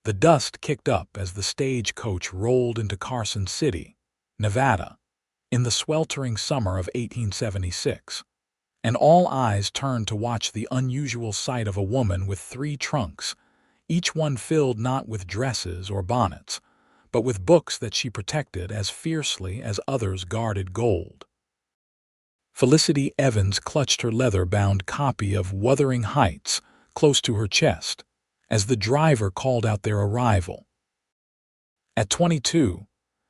The dust kicked up as the stagecoach rolled into Carson City, Nevada, in the sweltering summer of 1876, and all eyes turned to watch the unusual sight of a woman with 3 trunks, each one filled not with dresses or bonnets, but with books that she protected as fiercely as others guarded gold. Felicity Evans clutched her leather-bound copy of Wuthering Heights close to her chest as the driver called out their arrival. At 22,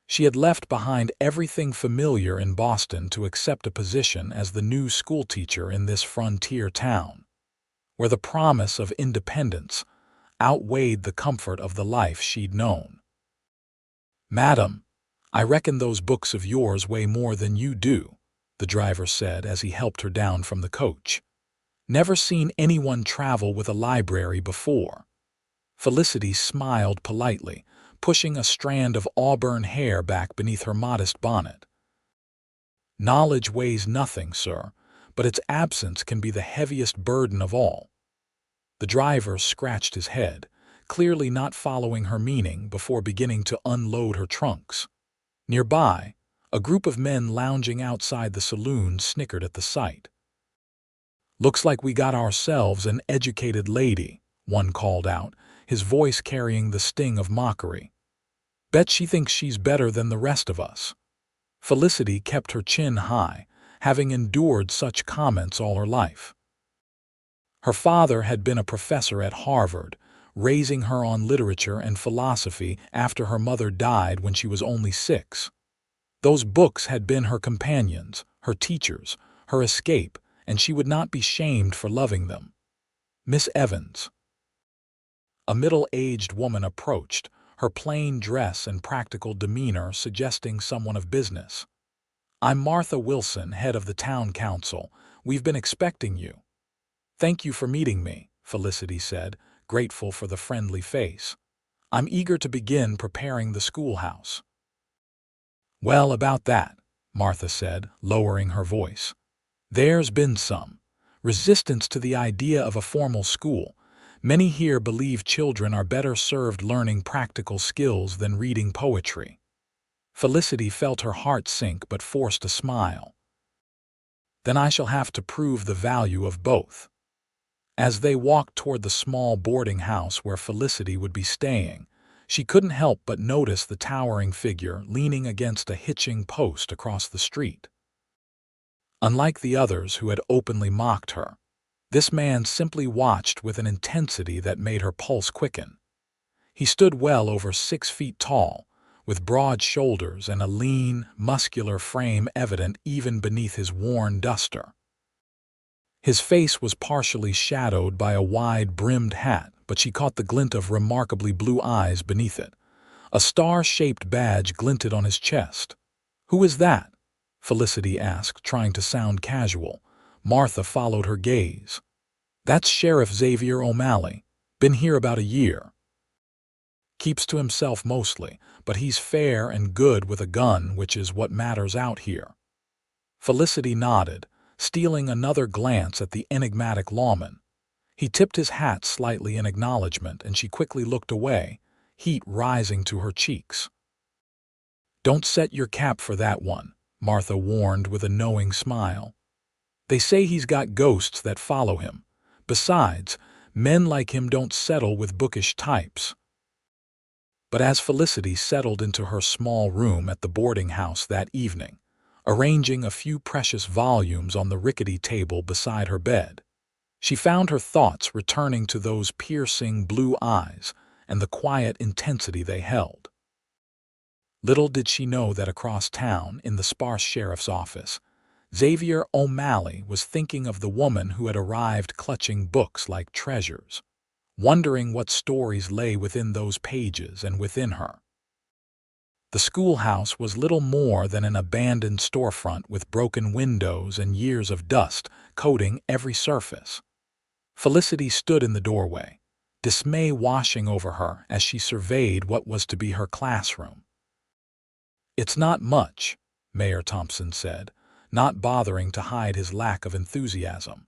she had left behind everything familiar in Boston to accept a position as the new schoolteacher in this frontier town, where the promise of independence outweighed the comfort of the life she'd known. "Madam, I reckon those books of yours weigh more than you do," the driver said as he helped her down from the coach. "Never seen anyone travel with a library before." Felicity smiled politely, pushing a strand of auburn hair back beneath her modest bonnet. "Knowledge weighs nothing, sir, but its absence can be the heaviest burden of all." The driver scratched his head, clearly not following her meaning before beginning to unload her trunks. Nearby, a group of men lounging outside the saloon snickered at the sight. "Looks like we got ourselves an educated lady," one called out, his voice carrying the sting of mockery. "Bet she thinks she's better than the rest of us." Felicity kept her chin high, having endured such comments all her life. Her father had been a professor at Harvard, raising her on literature and philosophy after her mother died when she was only 6. Those books had been her companions, her teachers, her escape, and she would not be shamed for loving them. "Miss Evans." A middle-aged woman approached, her plain dress and practical demeanor suggesting someone of business. "I'm Martha Wilson, head of the town council. We've been expecting you." "Thank you for meeting me," Felicity said, grateful for the friendly face. "I'm eager to begin preparing the schoolhouse." "Well, about that," Martha said, lowering her voice. "There's been some resistance to the idea of a formal school. Many here believe children are better served learning practical skills than reading poetry." Felicity felt her heart sink but forced a smile. "Then I shall have to prove the value of both." As they walked toward the small boarding house where Felicity would be staying, she couldn't help but notice the towering figure leaning against a hitching post across the street. Unlike the others who had openly mocked her, this man simply watched with an intensity that made her pulse quicken. He stood well over 6 feet tall, with broad shoulders and a lean, muscular frame evident even beneath his worn duster. His face was partially shadowed by a wide-brimmed hat, but she caught the glint of remarkably blue eyes beneath it. A star-shaped badge glinted on his chest. "Who is that?" Felicity asked, trying to sound casual. Martha followed her gaze. "That's Sheriff Xavier O'Malley. Been here about a year. Keeps to himself mostly, but he's fair and good with a gun, which is what matters out here." Felicity nodded, stealing another glance at the enigmatic lawman. He tipped his hat slightly in acknowledgement, and she quickly looked away, heat rising to her cheeks. "Don't set your cap for that one," Martha warned with a knowing smile. "They say he's got ghosts that follow him. Besides, men like him don't settle with bookish types." But as Felicity settled into her small room at the boarding house that evening, arranging a few precious volumes on the rickety table beside her bed, she found her thoughts returning to those piercing blue eyes and the quiet intensity they held. Little did she know that across town, in the sparse sheriff's office, Xavier O'Malley was thinking of the woman who had arrived clutching books like treasures, wondering what stories lay within those pages and within her. The schoolhouse was little more than an abandoned storefront with broken windows and years of dust coating every surface. Felicity stood in the doorway, dismay washing over her as she surveyed what was to be her classroom. "It's not much," Mayor Thompson said, not bothering to hide his lack of enthusiasm.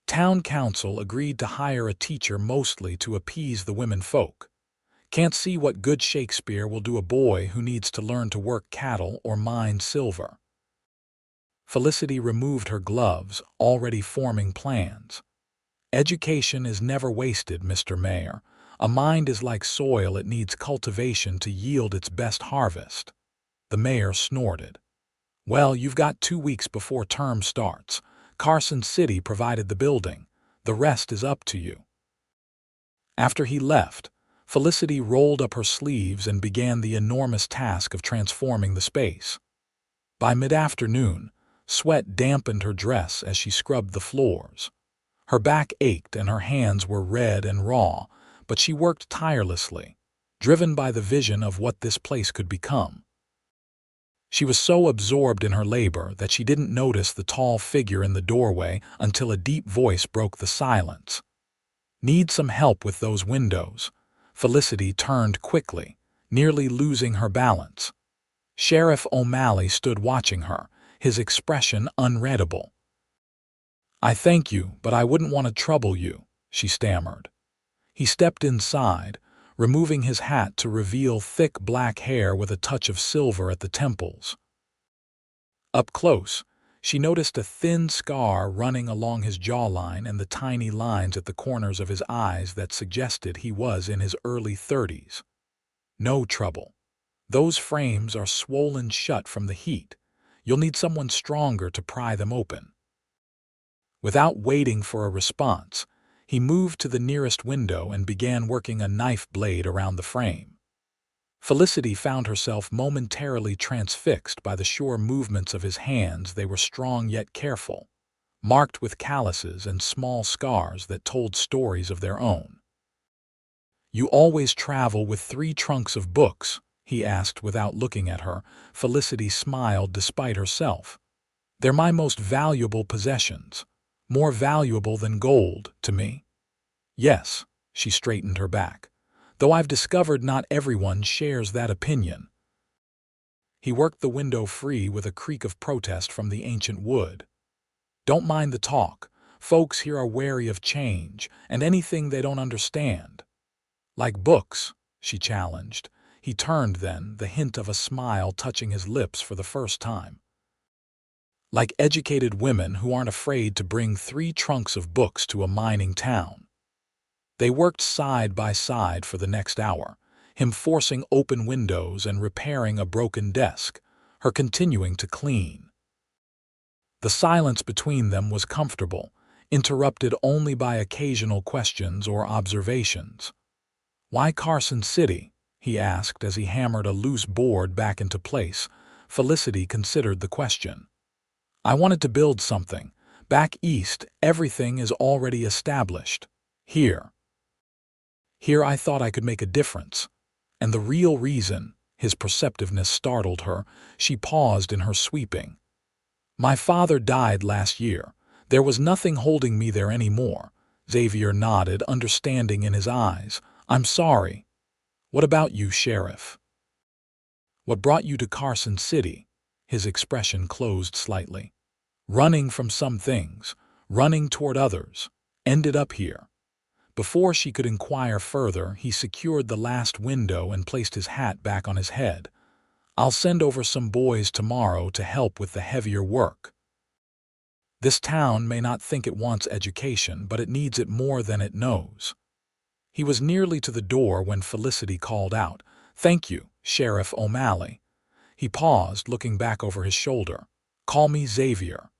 "Town council agreed to hire a teacher mostly to appease the women folk. Can't see what good Shakespeare will do a boy who needs to learn to work cattle or mine silver." Felicity removed her gloves, already forming plans. "Education is never wasted, Mr. Mayor. A mind is like soil, it needs cultivation to yield its best harvest." The mayor snorted. "Well, you've got 2 weeks before term starts. Carson City provided the building. The rest is up to you." After he left, Felicity rolled up her sleeves and began the enormous task of transforming the space. By mid-afternoon, sweat dampened her dress as she scrubbed the floors. Her back ached and her hands were red and raw, but she worked tirelessly, driven by the vision of what this place could become. She was so absorbed in her labor that she didn't notice the tall figure in the doorway until a deep voice broke the silence. "Need some help with those windows?" Felicity turned quickly, nearly losing her balance. Sheriff O'Malley stood watching her, his expression unreadable. "I thank you, but I wouldn't want to trouble you," she stammered. He stepped inside, removing his hat to reveal thick black hair with a touch of silver at the temples. Up close, she noticed a thin scar running along his jawline and the tiny lines at the corners of his eyes that suggested he was in his early 30s. "No trouble. Those frames are swollen shut from the heat. You'll need someone stronger to pry them open." Without waiting for a response, he moved to the nearest window and began working a knife blade around the frame. Felicity found herself momentarily transfixed by the sure movements of his hands. They were strong yet careful, marked with calluses and small scars that told stories of their own. "You always travel with 3 trunks of books?" he asked without looking at her. Felicity smiled despite herself. "They're my most valuable possessions. More valuable than gold to me." "Yes," she straightened her back, "though I've discovered not everyone shares that opinion." He worked the window free with a creak of protest from the ancient wood. "Don't mind the talk. Folks here are wary of change and anything they don't understand." "Like books?" she challenged. He turned then, the hint of a smile touching his lips for the first time. "Like educated women who aren't afraid to bring 3 trunks of books to a mining town." They worked side by side for the next hour, him forcing open windows and repairing a broken desk, her continuing to clean. The silence between them was comfortable, interrupted only by occasional questions or observations. "Why Carson City?" he asked as he hammered a loose board back into place. Felicity considered the question. "I wanted to build something. Back east, everything is already established. Here I thought I could make a difference. And the real reason," his perceptiveness startled her, she paused in her sweeping. "My father died last year. There was nothing holding me there anymore." Xavier nodded, understanding in his eyes. "I'm sorry. What about you, Sheriff? What brought you to Carson City?" His expression closed slightly. "Running from some things, running toward others, ended up here." Before she could inquire further, he secured the last window and placed his hat back on his head. "I'll send over some boys tomorrow to help with the heavier work. This town may not think it wants education, but it needs it more than it knows." He was nearly to the door when Felicity called out, "Thank you, Sheriff O'Malley." He paused, looking back over his shoulder. "Call me Xavier."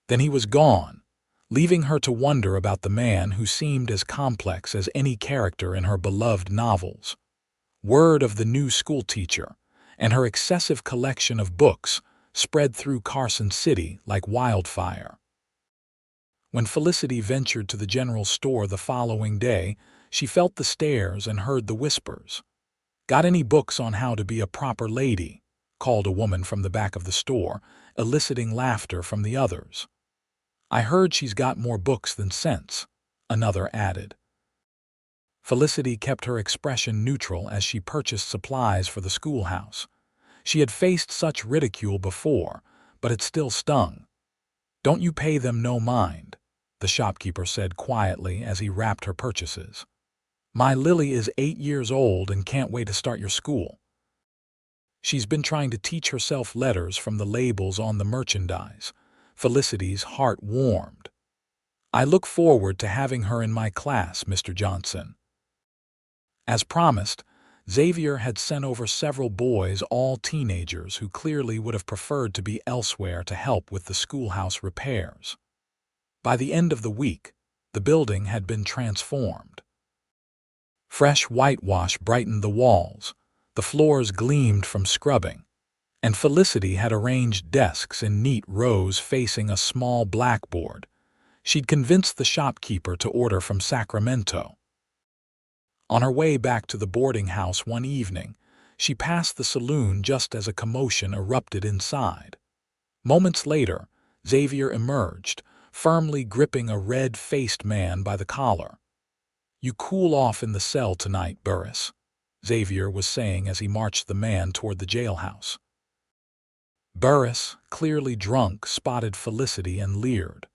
Then he was gone, leaving her to wonder about the man who seemed as complex as any character in her beloved novels. Word of the new schoolteacher and her excessive collection of books spread through Carson City like wildfire. When Felicity ventured to the general store the following day, she felt the stares and heard the whispers. "Got any books on how to be a proper lady?" called a woman from the back of the store, eliciting laughter from the others. "I heard she's got more books than sense," another added. Felicity kept her expression neutral as she purchased supplies for the schoolhouse. She had faced such ridicule before, but it still stung. "Don't you pay them no mind," the shopkeeper said quietly as he wrapped her purchases. My Lily is 8 years old and can't wait to start your school. She's been trying to teach herself letters from the labels on the merchandise. Felicity's heart warmed. I look forward to having her in my class, Mr. Johnson. As promised, Xavier had sent over several boys, all teenagers who clearly would have preferred to be elsewhere to help with the schoolhouse repairs. By the end of the week, the building had been transformed. Fresh whitewash brightened the walls, the floors gleamed from scrubbing, and Felicity had arranged desks in neat rows facing a small blackboard. She'd convinced the shopkeeper to order from Sacramento. On her way back to the boarding house one evening, she passed the saloon just as a commotion erupted inside. Moments later, Xavier emerged, firmly gripping a red-faced man by the collar. "You cool off in the cell tonight, Burris," Xavier was saying as he marched the man toward the jailhouse. Burris, clearly drunk, spotted Felicity and leered.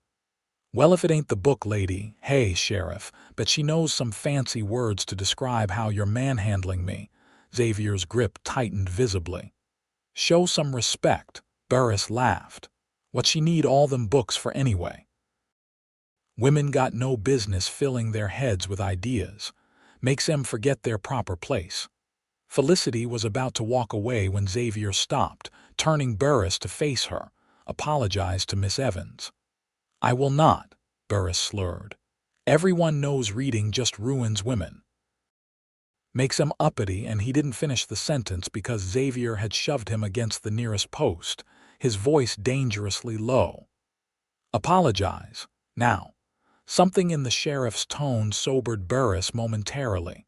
"Well, if it ain't the book lady, hey, Sheriff, but she knows some fancy words to describe how you're manhandling me." Xavier's grip tightened visibly. "Show some respect," Burris laughed. "What she need all them books for anyway?" Women got no business filling their heads with ideas. Makes them forget their proper place. Felicity was about to walk away when Xavier stopped, turning Burris to face her. "Apologize to Miss Evans." "I will not," Burris slurred. "Everyone knows reading just ruins women." Makes him uppity, and he didn't finish the sentence because Xavier had shoved him against the nearest post, his voice dangerously low. "Apologize. Now." Something in the sheriff's tone sobered Burris momentarily.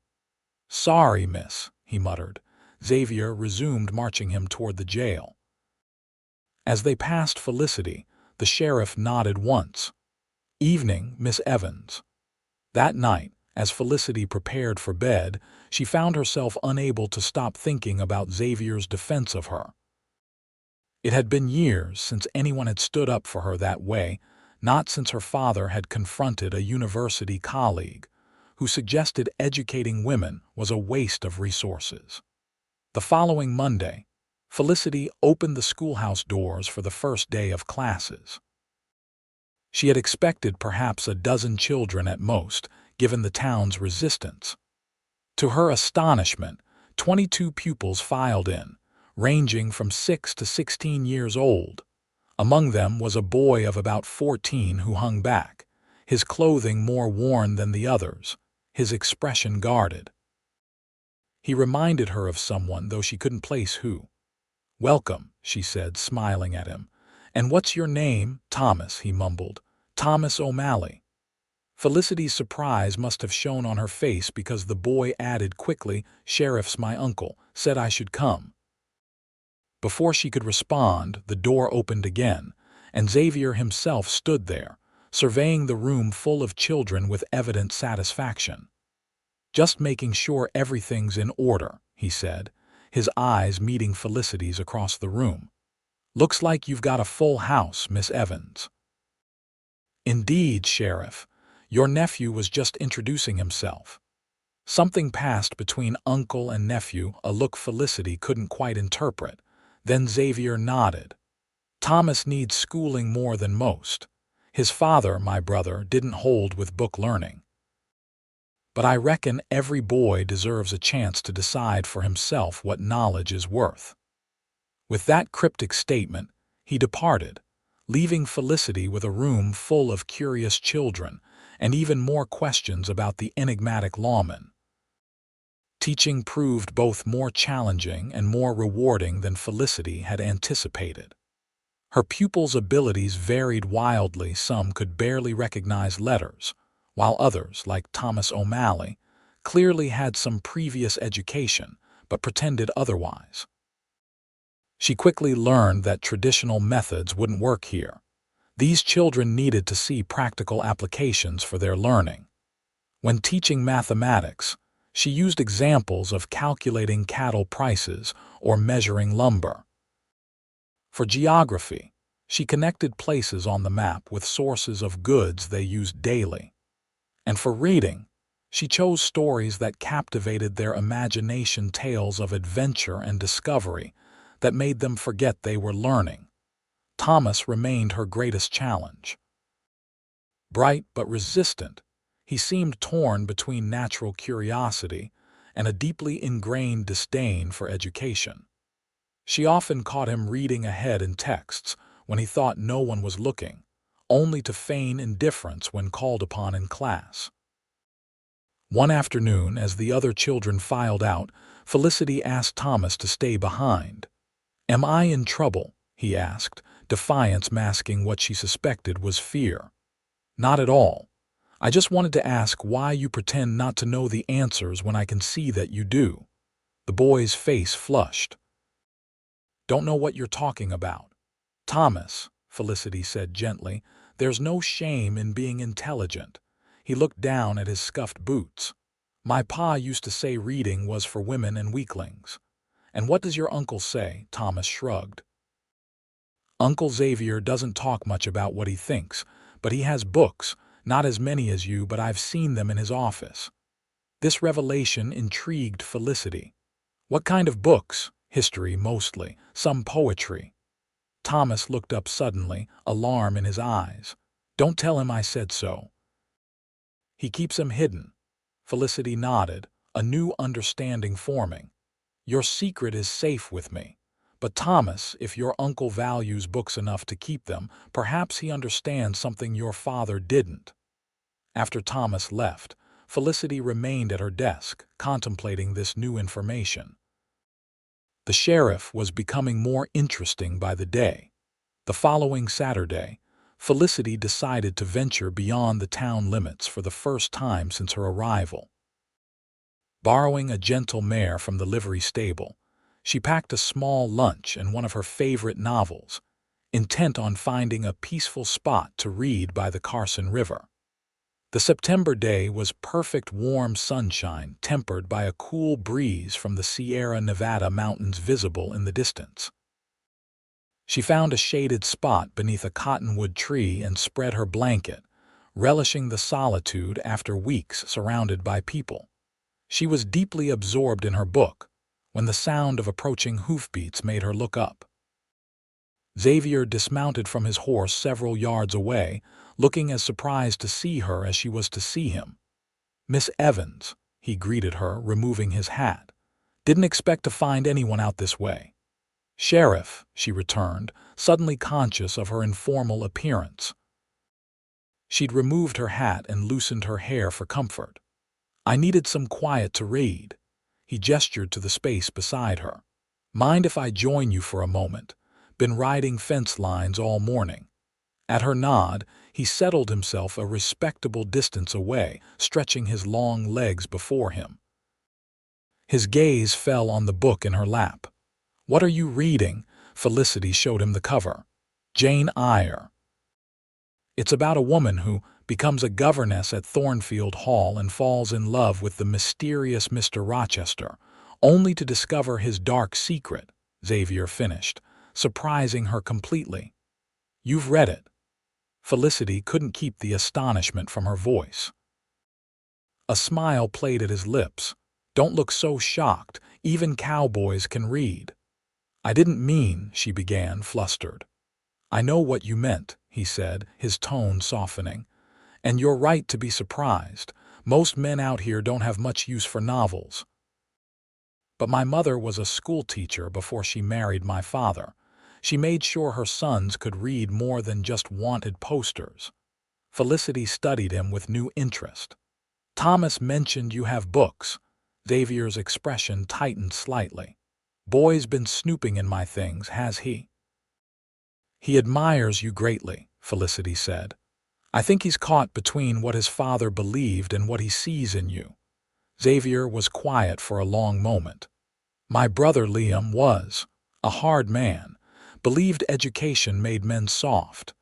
"Sorry, miss," he muttered. Xavier resumed marching him toward the jail. As they passed Felicity, the sheriff nodded once. "Evening, Miss Evans." That night, as Felicity prepared for bed, she found herself unable to stop thinking about Xavier's defense of her. It had been years since anyone had stood up for her that way, not since her father had confronted a university colleague who suggested educating women was a waste of resources. The following Monday, Felicity opened the schoolhouse doors for the first day of classes. She had expected perhaps a dozen children at most, given the town's resistance. To her astonishment, 22 pupils filed in, ranging from 6 to 16 years old. Among them was a boy of about 14 who hung back, his clothing more worn than the others, his expression guarded. He reminded her of someone, though she couldn't place who. "Welcome," she said, smiling at him. "And what's your name?" "Thomas," he mumbled. "Thomas O'Malley." Felicity's surprise must have shown on her face because the boy added quickly, "Sheriff's my uncle, said I should come." Before she could respond, the door opened again, and Xavier himself stood there, surveying the room full of children with evident satisfaction. "Just making sure everything's in order," he said, his eyes meeting Felicity's across the room. "Looks like you've got a full house, Miss Evans." "Indeed, Sheriff. Your nephew was just introducing himself." Something passed between uncle and nephew, a look Felicity couldn't quite interpret. Then Xavier nodded. "Thomas needs schooling more than most. His father, my brother, didn't hold with book learning. But I reckon every boy deserves a chance to decide for himself what knowledge is worth." With that cryptic statement, he departed, leaving Felicity with a room full of curious children and even more questions about the enigmatic lawman. Teaching proved both more challenging and more rewarding than Felicity had anticipated. Her pupils' abilities varied wildly. Some could barely recognize letters, while others, like Thomas O'Malley, clearly had some previous education but pretended otherwise. She quickly learned that traditional methods wouldn't work here. These children needed to see practical applications for their learning. When teaching mathematics, she used examples of calculating cattle prices or measuring lumber. For geography, she connected places on the map with sources of goods they used daily. And for reading, She chose stories that captivated their imagination, tales of adventure and discovery that made them forget they were learning. Thomas remained her greatest challenge. Bright but resistant, he seemed torn between natural curiosity and a deeply ingrained disdain for education. She often caught him reading ahead in texts when he thought no one was looking, only to feign indifference when called upon in class. One afternoon, as the other children filed out, Felicity asked Thomas to stay behind. "Am I in trouble?" he asked, defiance masking what she suspected was fear. "Not at all. I just wanted to ask why you pretend not to know the answers when I can see that you do." The boy's face flushed. "Don't know what you're talking about." "Thomas," Felicity said gently, "there's no shame in being intelligent." He looked down at his scuffed boots. "My pa used to say reading was for women and weaklings." "And what does your uncle say?" Thomas shrugged. "Uncle Xavier doesn't talk much about what he thinks, but he has books, not as many as you, but I've seen them in his office." This revelation intrigued Felicity. "What kind of books?" "History, mostly. Some poetry." Thomas looked up suddenly, alarm in his eyes. "Don't tell him I said so." "He keeps them hidden." Felicity nodded, a new understanding forming. "Your secret is safe with me. But Thomas, if your uncle values books enough to keep them, perhaps he understands something your father didn't." After Thomas left, Felicity remained at her desk, contemplating this new information. The sheriff was becoming more interesting by the day. The following Saturday, Felicity decided to venture beyond the town limits for the first time since her arrival. Borrowing a gentle mare from the livery stable, she packed a small lunch and one of her favorite novels, intent on finding a peaceful spot to read by the Carson River. The September day was perfect warm sunshine tempered by a cool breeze from the Sierra Nevada mountains visible in the distance. She found a shaded spot beneath a cottonwood tree and spread her blanket, relishing the solitude after weeks surrounded by people. She was deeply absorbed in her book when the sound of approaching hoofbeats made her look up. Xavier dismounted from his horse several yards away, looking as surprised to see her as she was to see him. "Miss Evans," he greeted her, removing his hat. "Didn't expect to find anyone out this way." "Sheriff," she returned, suddenly conscious of her informal appearance. She'd removed her hat and loosened her hair for comfort. "I needed some quiet to read." He gestured to the space beside her. "Mind if I join you for a moment? Been riding fence lines all morning." At her nod, he settled himself a respectable distance away, stretching his long legs before him. His gaze fell on the book in her lap. "What are you reading?" Felicity showed him the cover. "Jane Eyre." It's about a woman who becomes a governess at Thornfield Hall and falls in love with the mysterious Mr. Rochester, only to discover his dark secret, Xavier finished, surprising her completely. "You've read it." Felicity couldn't keep the astonishment from her voice. A smile played at his lips. "Don't look so shocked. Even cowboys can read." "I didn't mean," she began, flustered. "I know what you meant," he said, his tone softening. "And you're right to be surprised. Most men out here don't have much use for novels. But my mother was a schoolteacher before she married my father. She made sure her sons could read more than just wanted posters." Felicity studied him with new interest. "Thomas mentioned you have books." Xavier's expression tightened slightly. "Boy's been snooping in my things, has he?" "He admires you greatly," Felicity said. "I think he's caught between what his father believed and what he sees in you." Xavier was quiet for a long moment. "My brother Liam was a hard man, believed education made men soft.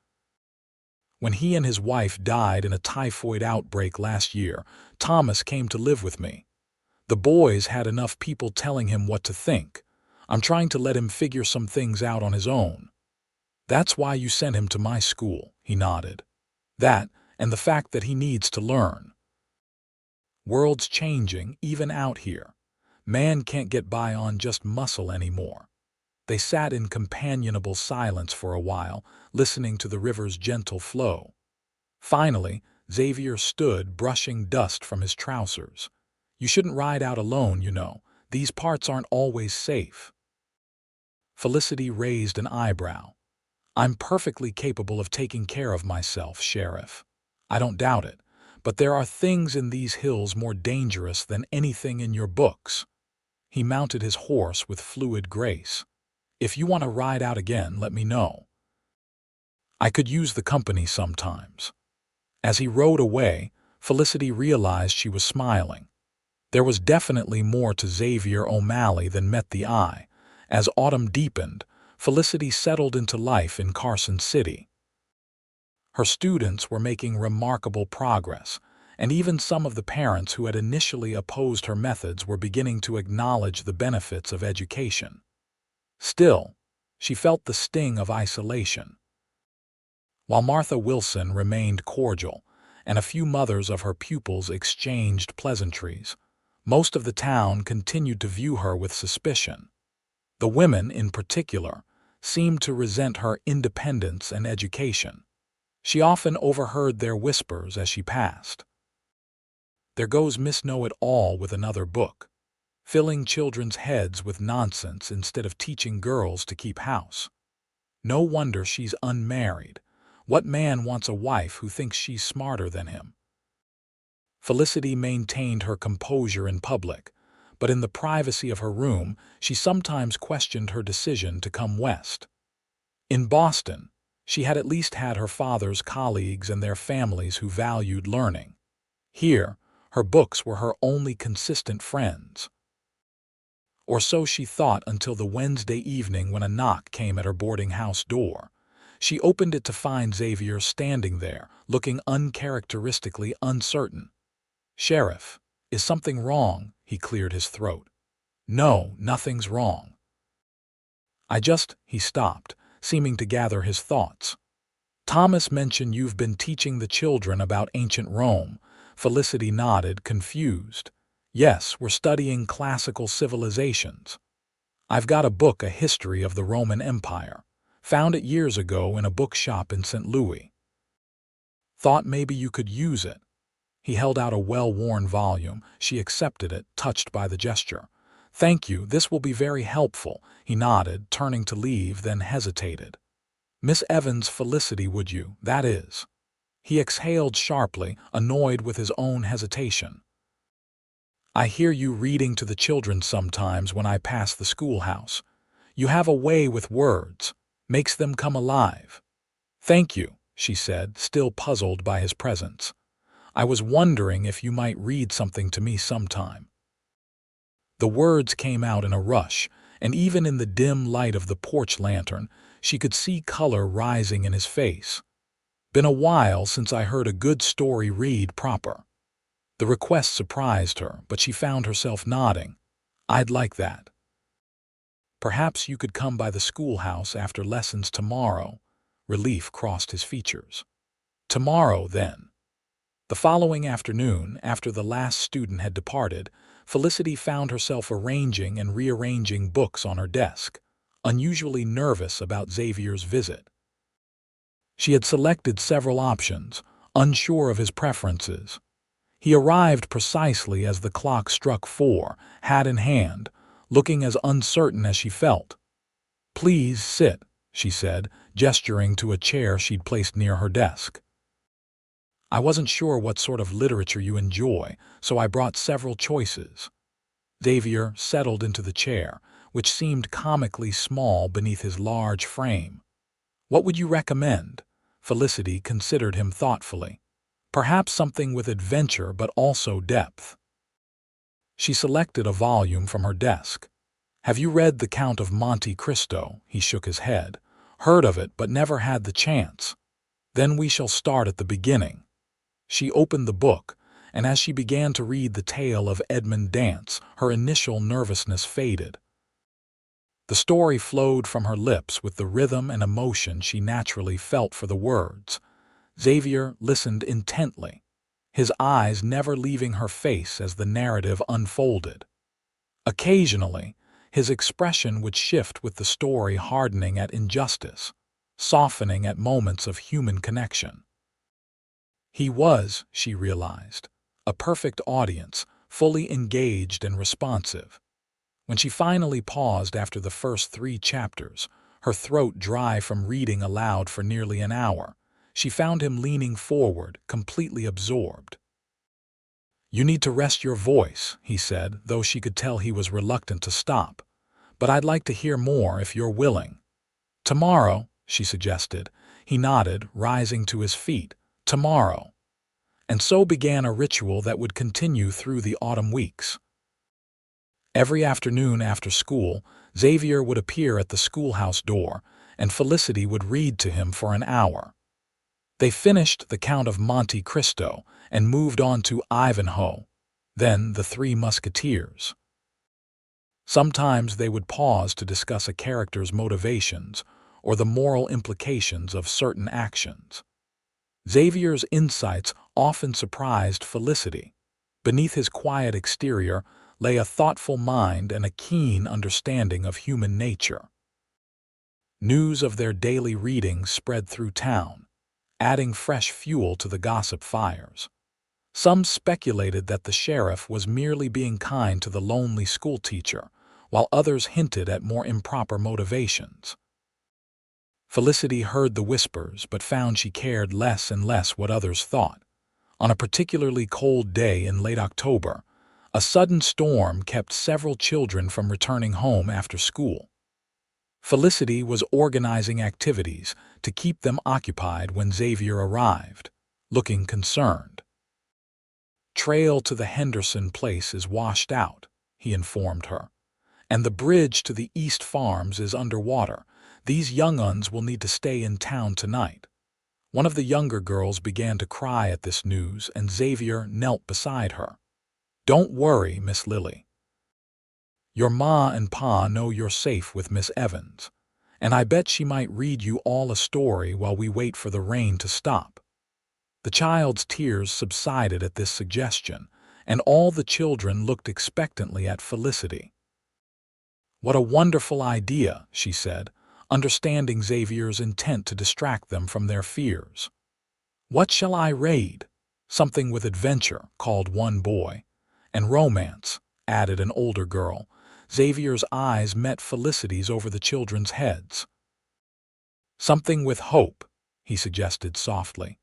When he and his wife died in a typhoid outbreak last year, Thomas came to live with me. The boys had enough people telling him what to think. I'm trying to let him figure some things out on his own." "That's why you sent him to my school," he nodded. "That, and the fact that he needs to learn." World's changing, even out here. Man can't get by on just muscle anymore. They sat in companionable silence for a while, listening to the river's gentle flow. Finally, Xavier stood, brushing dust from his trousers. You shouldn't ride out alone, you know. These parts aren't always safe. Felicity raised an eyebrow. I'm perfectly capable of taking care of myself, Sheriff. I don't doubt it, but there are things in these hills more dangerous than anything in your books. He mounted his horse with fluid grace. If you want to ride out again, let me know. I could use the company sometimes. As he rode away, Felicity realized she was smiling. There was definitely more to Xavier O'Malley than met the eye. As autumn deepened, Felicity settled into life in Carson City. Her students were making remarkable progress, and even some of the parents who had initially opposed her methods were beginning to acknowledge the benefits of education. Still, she felt the sting of isolation. While Martha Wilson remained cordial, and a few mothers of her pupils exchanged pleasantries, most of the town continued to view her with suspicion. The women, in particular, seemed to resent her independence and education. She often overheard their whispers as she passed. There goes Miss Know-It-All with another book, filling children's heads with nonsense instead of teaching girls to keep house. No wonder she's unmarried. What man wants a wife who thinks she's smarter than him? Felicity maintained her composure in public, but in the privacy of her room, she sometimes questioned her decision to come west. In Boston, she had at least had her father's colleagues and their families who valued learning. Here, her books were her only consistent friends. Or so she thought until the Wednesday evening when a knock came at her boarding house door. She opened it to find Xavier standing there, looking uncharacteristically uncertain. "Sheriff, is something wrong?" He cleared his throat. "No, nothing's wrong. He stopped, seeming to gather his thoughts. "Thomas mentioned you've been teaching the children about ancient Rome." Felicity nodded, confused. "Yes, we're studying classical civilizations. I've got a book, A History of the Roman Empire. Found it years ago in a bookshop in St. Louis. Thought maybe you could use it." He held out a well-worn volume. She accepted it, touched by the gesture. "Thank you, this will be very helpful." He nodded, turning to leave, then hesitated. "Miss Evans, Felicity, would you, that is?" He exhaled sharply, annoyed with his own hesitation. "I hear you reading to the children sometimes when I pass the schoolhouse. You have a way with words. Makes them come alive." "Thank you," she said, still puzzled by his presence. "I was wondering if you might read something to me sometime." The words came out in a rush, and even in the dim light of the porch lantern, she could see color rising in his face. "Been a while since I heard a good story read proper." The request surprised her, but she found herself nodding. "I'd like that. Perhaps you could come by the schoolhouse after lessons tomorrow." Relief crossed his features. "Tomorrow, then." The following afternoon, after the last student had departed, Felicity found herself arranging and rearranging books on her desk, unusually nervous about Xavier's visit. She had selected several options, unsure of his preferences. He arrived precisely as the clock struck 4, hat in hand, looking as uncertain as she felt. "Please sit," she said, gesturing to a chair she'd placed near her desk. "I wasn't sure what sort of literature you enjoy, so I brought several choices." Xavier settled into the chair, which seemed comically small beneath his large frame. "What would you recommend?" Felicity considered him thoughtfully. "Perhaps something with adventure but also depth." She selected a volume from her desk. "Have you read The Count of Monte Cristo?" He shook his head. "Heard of it, but never had the chance." "Then we shall start at the beginning." She opened the book, and as she began to read the tale of Edmund Dance, her initial nervousness faded. The story flowed from her lips with the rhythm and emotion she naturally felt for the words. Xavier listened intently. his eyes never leaving her face as the narrative unfolded. Occasionally, his expression would shift with the story, hardening at injustice, softening at moments of human connection. He was, she realized, a perfect audience, fully engaged and responsive. When she finally paused after the first 3 chapters, her throat dry from reading aloud for nearly an hour, she found him leaning forward, completely absorbed. "You need to rest your voice," he said, though she could tell he was reluctant to stop. "But I'd like to hear more if you're willing." "Tomorrow," she suggested. He nodded, rising to his feet. "Tomorrow." And so began a ritual that would continue through the autumn weeks. Every afternoon after school, Xavier would appear at the schoolhouse door, and Felicity would read to him for an hour. They finished The Count of Monte Cristo and moved on to Ivanhoe, then The Three Musketeers. Sometimes they would pause to discuss a character's motivations or the moral implications of certain actions. Xavier's insights often surprised Felicity. Beneath his quiet exterior lay a thoughtful mind and a keen understanding of human nature. News of their daily readings spread through town, adding fresh fuel to the gossip fires. Some speculated that the sheriff was merely being kind to the lonely schoolteacher, while others hinted at more improper motivations. Felicity heard the whispers but found she cared less and less what others thought. On a particularly cold day in late October, a sudden storm kept several children from returning home after school. Felicity was organizing activities to keep them occupied when Xavier arrived, looking concerned. "Trail to the Henderson place is washed out," he informed her, "and the bridge to the East Farms is underwater. These young uns will need to stay in town tonight." One of the younger girls began to cry at this news, and Xavier knelt beside her. "Don't worry, Miss Lily. Your ma and pa know you're safe with Miss Evans, and I bet she might read you all a story while we wait for the rain to stop." The child's tears subsided at this suggestion, and all the children looked expectantly at Felicity. "What a wonderful idea," she said, understanding Xavier's intent to distract them from their fears. "What shall I read?" "Something with adventure," called one boy. "And romance," added an older girl. Xavier's eyes met Felicity's over the children's heads. "Something with hope," he suggested softly.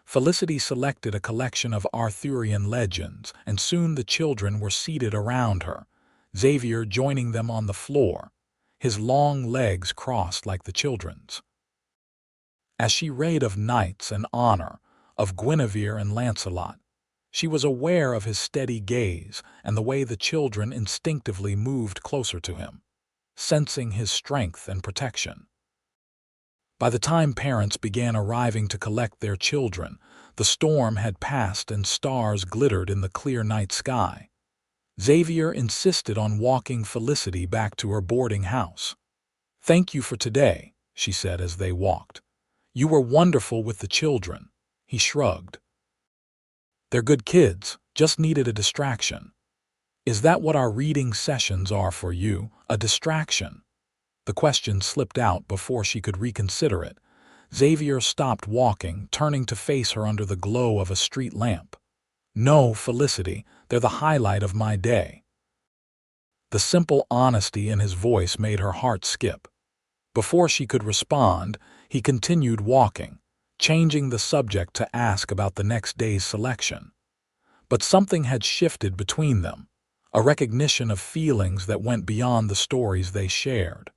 Felicity selected a collection of Arthurian legends, and soon the children were seated around her, Xavier joining them on the floor, his long legs crossed like the children's. As she read of knights and honor, of Guinevere and Lancelot, she was aware of his steady gaze and the way the children instinctively moved closer to him, sensing his strength and protection. By the time parents began arriving to collect their children, the storm had passed and stars glittered in the clear night sky. Xavier insisted on walking Felicity back to her boarding house. "Thank you for today," she said as they walked. "You were wonderful with the children." He shrugged. "They're good kids, just needed a distraction." "Is that what our reading sessions are for you, a distraction?" The question slipped out before she could reconsider it. Xavier stopped walking, turning to face her under the glow of a street lamp. "No, Felicity, they're the highlight of my day." The simple honesty in his voice made her heart skip. Before she could respond, he continued walking, changing the subject to ask about the next day's selection. But something had shifted between them, a recognition of feelings that went beyond the stories they shared.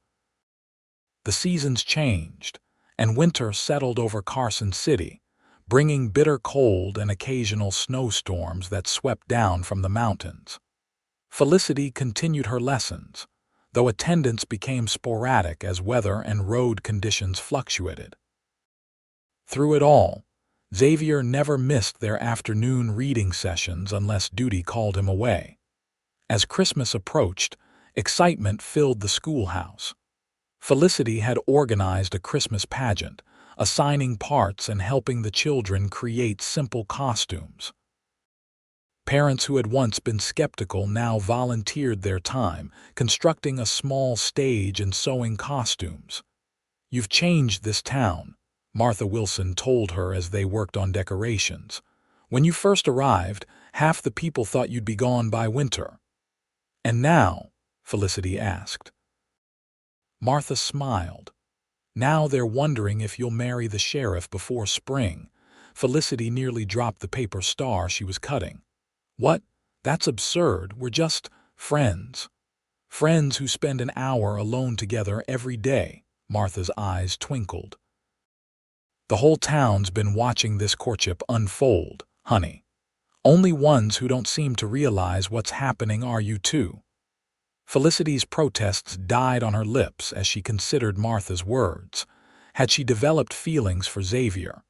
The seasons changed, and winter settled over Carson City, bringing bitter cold and occasional snowstorms that swept down from the mountains. Felicity continued her lessons, though attendance became sporadic as weather and road conditions fluctuated. Through it all, Xavier never missed their afternoon reading sessions unless duty called him away. As Christmas approached, excitement filled the schoolhouse. Felicity had organized a Christmas pageant, assigning parts and helping the children create simple costumes. Parents who had once been skeptical now volunteered their time, constructing a small stage and sewing costumes. "You've changed this town," Martha Wilson told her as they worked on decorations. "When you first arrived, half the people thought you'd be gone by winter." "And now?" Felicity asked. Martha smiled. "Now they're wondering if you'll marry the sheriff before spring." Felicity nearly dropped the paper star she was cutting. "What? That's absurd. We're just friends." "Friends who spend an hour alone together every day." Martha's eyes twinkled. "The whole town's been watching this courtship unfold, honey. Only ones who don't seem to realize what's happening are you two." Felicity's protests died on her lips as she considered Martha's words. Had she developed feelings for Xavier?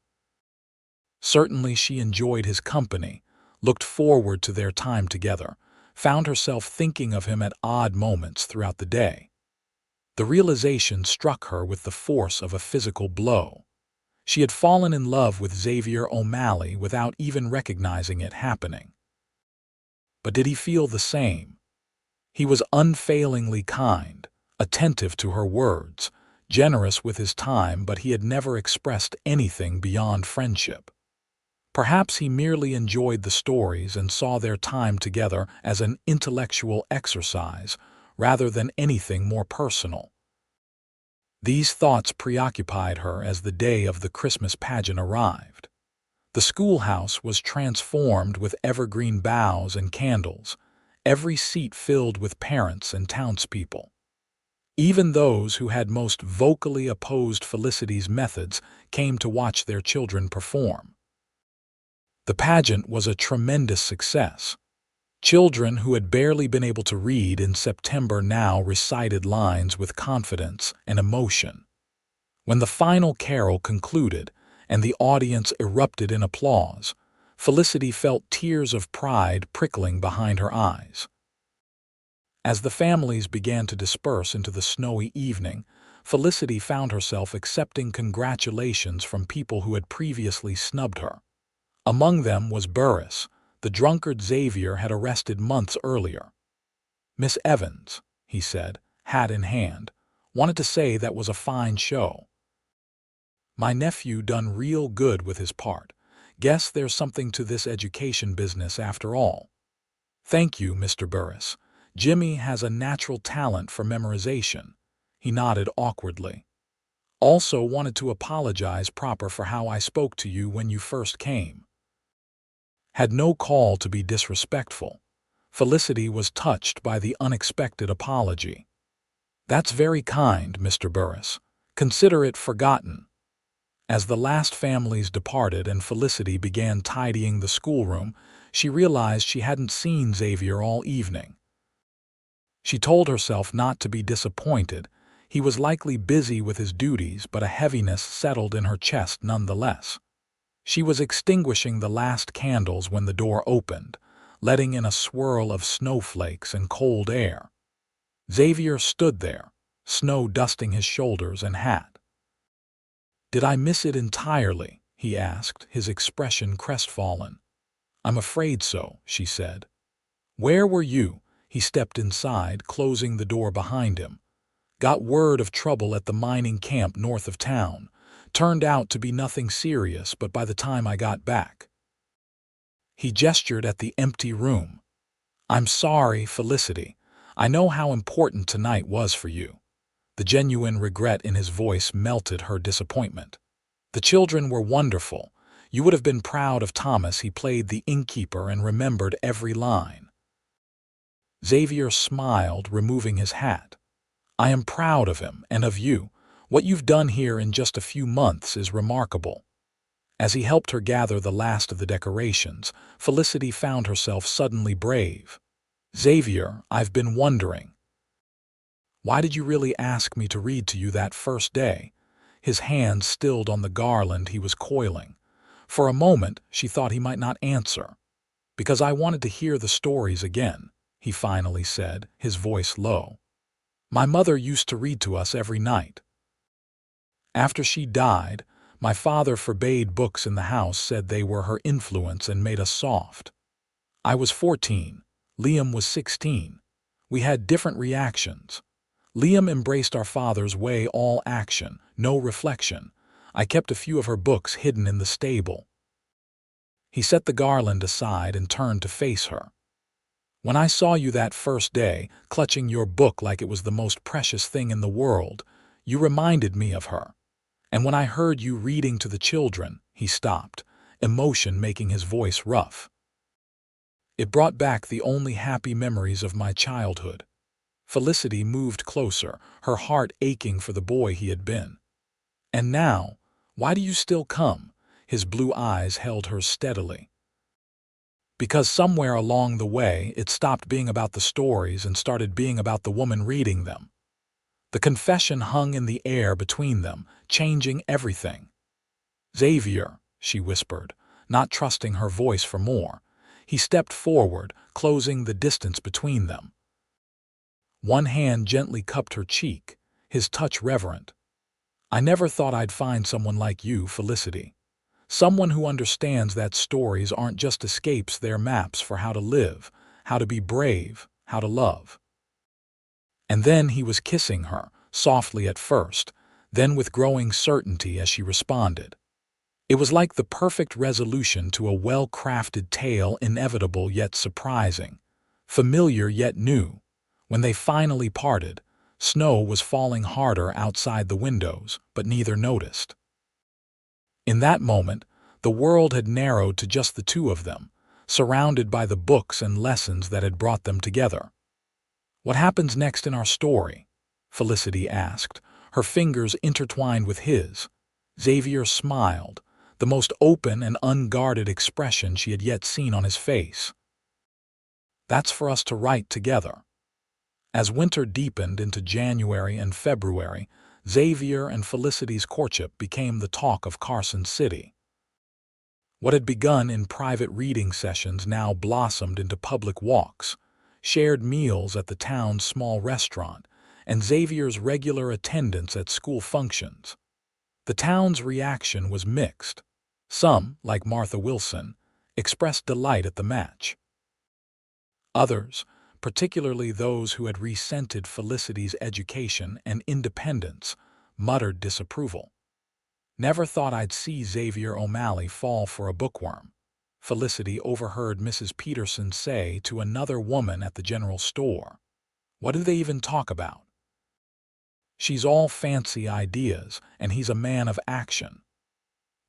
Certainly she enjoyed his company, looked forward to their time together, found herself thinking of him at odd moments throughout the day. The realization struck her with the force of a physical blow. She had fallen in love with Xavier O'Malley without even recognizing it happening. But did he feel the same? He was unfailingly kind, attentive to her words, generous with his time, but he had never expressed anything beyond friendship. Perhaps he merely enjoyed the stories and saw their time together as an intellectual exercise rather than anything more personal. These thoughts preoccupied her as the day of the Christmas pageant arrived. The schoolhouse was transformed with evergreen boughs and candles, every seat filled with parents and townspeople. Even those who had most vocally opposed Felicity's methods came to watch their children perform. The pageant was a tremendous success. Children who had barely been able to read in September now recited lines with confidence and emotion. When the final carol concluded and the audience erupted in applause, Felicity felt tears of pride prickling behind her eyes. As the families began to disperse into the snowy evening, Felicity found herself accepting congratulations from people who had previously snubbed her. Among them was Burris, the drunkard Xavier had arrested months earlier. "Miss Evans," he said, hat in hand, "wanted to say that was a fine show. My nephew done real good with his part. Guess there's something to this education business after all." "Thank you, Mr. Burris. Jimmy has a natural talent for memorization." He nodded awkwardly. "Also wanted to apologize proper for how I spoke to you when you first came." Had no call to be disrespectful. Felicity was touched by the unexpected apology. "That's very kind, Mr. Burris. Consider it forgotten." As the last families departed and Felicity began tidying the schoolroom, she realized she hadn't seen Xavier all evening. She told herself not to be disappointed. He was likely busy with his duties, but a heaviness settled in her chest nonetheless. She was extinguishing the last candles when the door opened, letting in a swirl of snowflakes and cold air. Xavier stood there, snow dusting his shoulders and hat. "Did I miss it entirely?" he asked, his expression crestfallen. "I'm afraid so," she said. "Where were you?" He stepped inside, closing the door behind him. "Got word of trouble at the mining camp north of town. Turned out to be nothing serious, but by the time I got back." He gestured at the empty room. "I'm sorry, Felicity. I know how important tonight was for you." The genuine regret in his voice melted her disappointment. "The children were wonderful. You would have been proud of Thomas. He played the innkeeper and remembered every line." Xavier smiled, removing his hat. "I am proud of him and of you. What you've done here in just a few months is remarkable." As he helped her gather the last of the decorations, Felicity found herself suddenly brave. "Xavier, I've been wondering. Why did you really ask me to read to you that first day?" His hand stilled on the garland he was coiling. For a moment, she thought he might not answer. "Because I wanted to hear the stories again," he finally said, his voice low. "My mother used to read to us every night. After she died, my father forbade books in the house, said they were her influence and made us soft. I was 14. Liam was 16. We had different reactions. Liam embraced our father's way, all action, no reflection. I kept a few of her books hidden in the stable. He set the garland aside and turned to face her. When I saw you that first day, clutching your book like it was the most precious thing in the world, you reminded me of her. And when I heard you reading to the children, he stopped, emotion making his voice rough. It brought back the only happy memories of my childhood. Felicity moved closer, her heart aching for the boy he had been. And now, why do you still come? His blue eyes held hers steadily. Because somewhere along the way, it stopped being about the stories and started being about the woman reading them. The confession hung in the air between them, changing everything. Xavier, she whispered, not trusting her voice for more. He stepped forward, closing the distance between them. One hand gently cupped her cheek, his touch reverent. I never thought I'd find someone like you, Felicity. Someone who understands that stories aren't just escapes, they're maps for how to live, how to be brave, how to love. And then he was kissing her, softly at first, then with growing certainty as she responded. It was like the perfect resolution to a well-crafted tale, inevitable yet surprising, familiar yet new. When they finally parted, snow was falling harder outside the windows, but neither noticed. In that moment, the world had narrowed to just the two of them, surrounded by the books and lessons that had brought them together. What happens next in our story? Felicity asked, her fingers intertwined with his. Xavier smiled, the most open and unguarded expression she had yet seen on his face. That's for us to write together. As winter deepened into January and February, Xavier and Felicity's courtship became the talk of Carson City. What had begun in private reading sessions now blossomed into public walks, shared meals at the town's small restaurant, and Xavier's regular attendance at school functions. The town's reaction was mixed. Some, like Martha Wilson, expressed delight at the match. Others, particularly those who had resented Felicity's education and independence, muttered disapproval. Never thought I'd see Xavier O'Malley fall for a bookworm, Felicity overheard Mrs. Peterson say to another woman at the general store. What do they even talk about? She's all fancy ideas, and he's a man of action.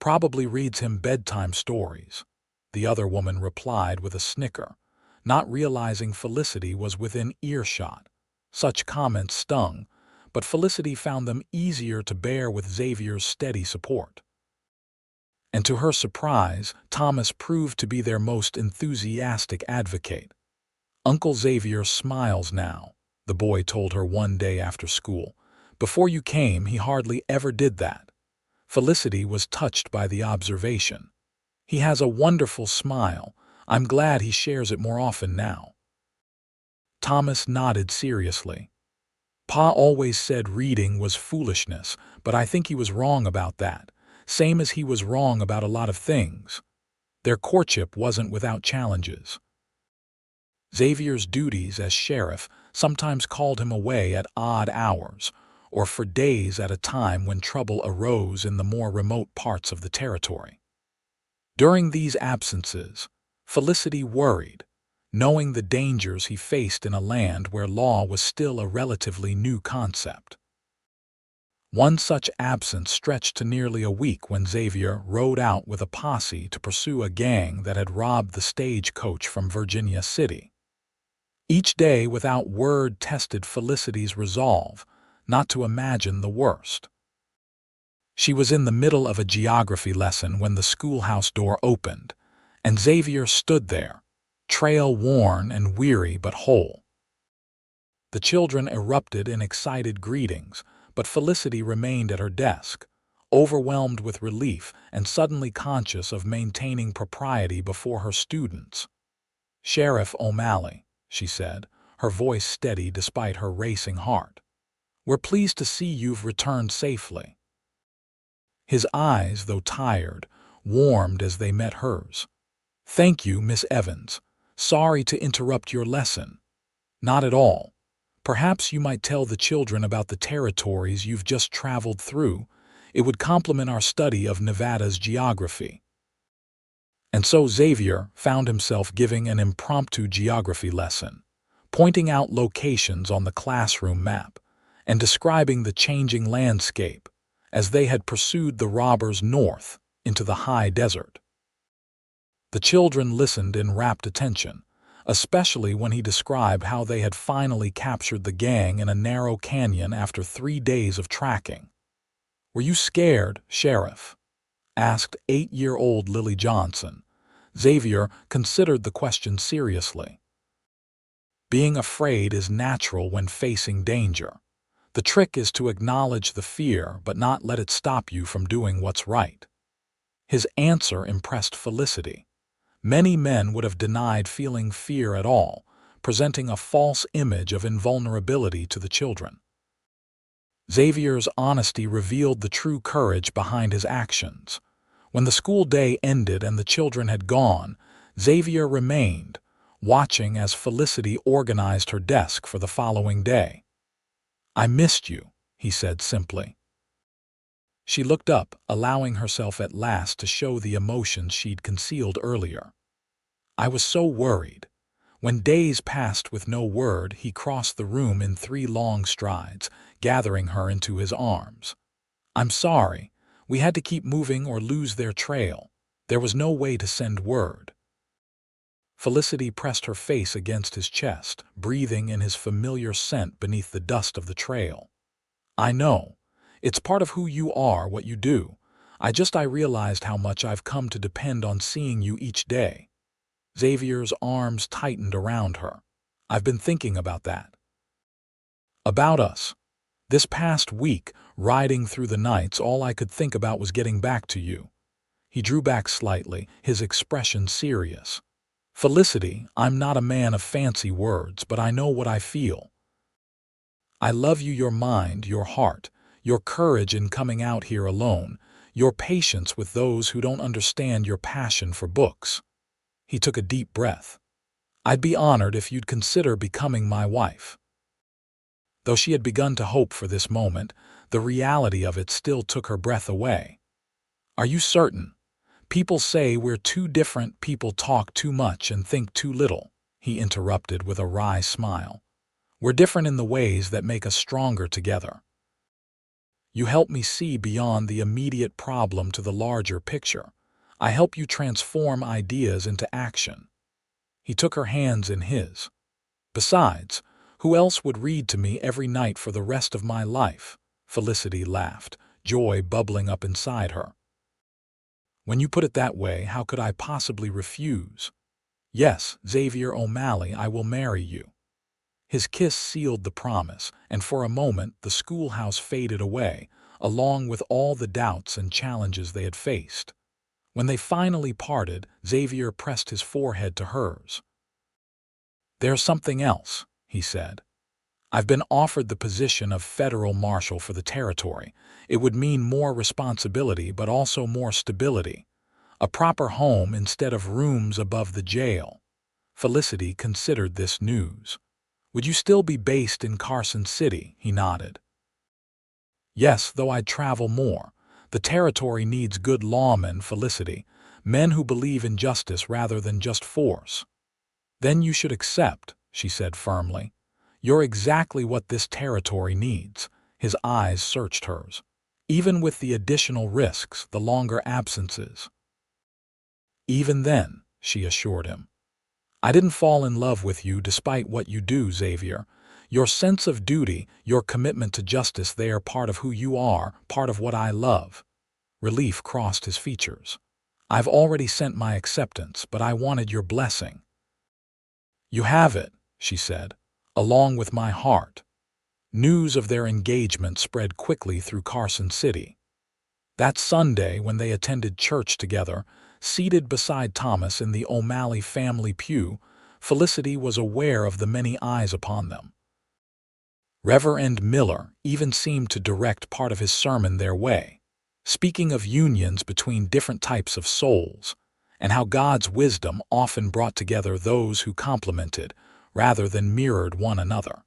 Probably reads him bedtime stories, the other woman replied with a snicker, not realizing Felicity was within earshot. Such comments stung, but Felicity found them easier to bear with Xavier's steady support. And to her surprise, Thomas proved to be their most enthusiastic advocate. Uncle Xavier smiles now, the boy told her one day after school. Before you came, he hardly ever did that. Felicity was touched by the observation. He has a wonderful smile. I'm glad he shares it more often now. Thomas nodded seriously. Pa always said reading was foolishness, but I think he was wrong about that, same as he was wrong about a lot of things. Their courtship wasn't without challenges. Xavier's duties as sheriff sometimes called him away at odd hours, or for days at a time when trouble arose in the more remote parts of the territory. During these absences, Felicity worried, knowing the dangers he faced in a land where law was still a relatively new concept. One such absence stretched to nearly a week when Xavier rode out with a posse to pursue a gang that had robbed the stagecoach from Virginia City. Each day without word tested Felicity's resolve not to imagine the worst. She was in the middle of a geography lesson when the schoolhouse door opened, and Xavier stood there, trail-worn and weary but whole. The children erupted in excited greetings, but Felicity remained at her desk, overwhelmed with relief and suddenly conscious of maintaining propriety before her students. "Sheriff O'Malley," she said, her voice steady despite her racing heart. "We're pleased to see you've returned safely." His eyes, though tired, warmed as they met hers. "Thank you, Miss Evans. "Sorry to interrupt your lesson." "Not at all. Perhaps you might tell the children about the territories you've just traveled through. It would complement our study of Nevada's geography." And so Xavier found himself giving an impromptu geography lesson, pointing out locations on the classroom map and describing the changing landscape as they had pursued the robbers north into the high desert. The children listened in rapt attention, especially when he described how they had finally captured the gang in a narrow canyon after 3 days of tracking. "Were you scared, Sheriff?" asked 8-year-old Lily Johnson. Xavier considered the question seriously. "Being afraid is natural when facing danger. The trick is to acknowledge the fear but not let it stop you from doing what's right." His answer impressed Felicity. Many men would have denied feeling fear at all, presenting a false image of invulnerability to the children. Xavier's honesty revealed the true courage behind his actions. When the school day ended and the children had gone, Xavier remained, watching as Felicity organized her desk for the following day. "I missed you," he said simply. She looked up, allowing herself at last to show the emotions she'd concealed earlier. "I was so worried." When days passed with no word, he crossed the room in 3 long strides, gathering her into his arms. "I'm sorry. We had to keep moving or lose their trail. There was no way to send word." Felicity pressed her face against his chest, breathing in his familiar scent beneath the dust of the trail. "I know. It's part of who you are, what you do. I realized how much I've come to depend on seeing you each day." Xavier's arms tightened around her. "I've been thinking about that. About us. This past week, riding through the nights, all I could think about was getting back to you." He drew back slightly, his expression serious. "Felicity, I'm not a man of fancy words, but I know what I feel. I love you, your mind, your heart, your courage in coming out here alone, your patience with those who don't understand your passion for books." He took a deep breath. "I'd be honored if you'd consider becoming my wife." Though she had begun to hope for this moment, the reality of it still took her breath away. "Are you certain? People say we're too different, people talk too much and think too little," he interrupted with a wry smile. "We're different in the ways that make us stronger together. You help me see beyond the immediate problem to the larger picture. I help you transform ideas into action." He took her hands in his. "Besides, who else would read to me every night for the rest of my life?" Felicity laughed, joy bubbling up inside her. "When you put it that way, how could I possibly refuse? Yes, Xavier O'Malley, I will marry you." His kiss sealed the promise, and for a moment the schoolhouse faded away, along with all the doubts and challenges they had faced. When they finally parted, Xavier pressed his forehead to hers. "There's something else," he said. "I've been offered the position of federal marshal for the territory. It would mean more responsibility but also more stability. A proper home instead of rooms above the jail." Felicity considered this news. "Would you still be based in Carson City?" He nodded. "Yes, though I'd travel more. The territory needs good lawmen, Felicity, men who believe in justice rather than just force." "Then you should accept," she said firmly. "You're exactly what this territory needs." His eyes searched hers. "Even with the additional risks, the longer absences." "Even then," she assured him. "I didn't fall in love with you despite what you do, Xavier. Your sense of duty, your commitment to justice, they are part of who you are, part of what I love." Relief crossed his features. "I've already sent my acceptance, but I wanted your blessing." "You have it," she said, "along with my heart." News of their engagement spread quickly through Carson City. That Sunday, when they attended church together, seated beside Thomas in the O'Malley family pew, Felicity was aware of the many eyes upon them. Reverend Miller even seemed to direct part of his sermon their way, speaking of unions between different types of souls, and how God's wisdom often brought together those who complemented rather than mirrored one another.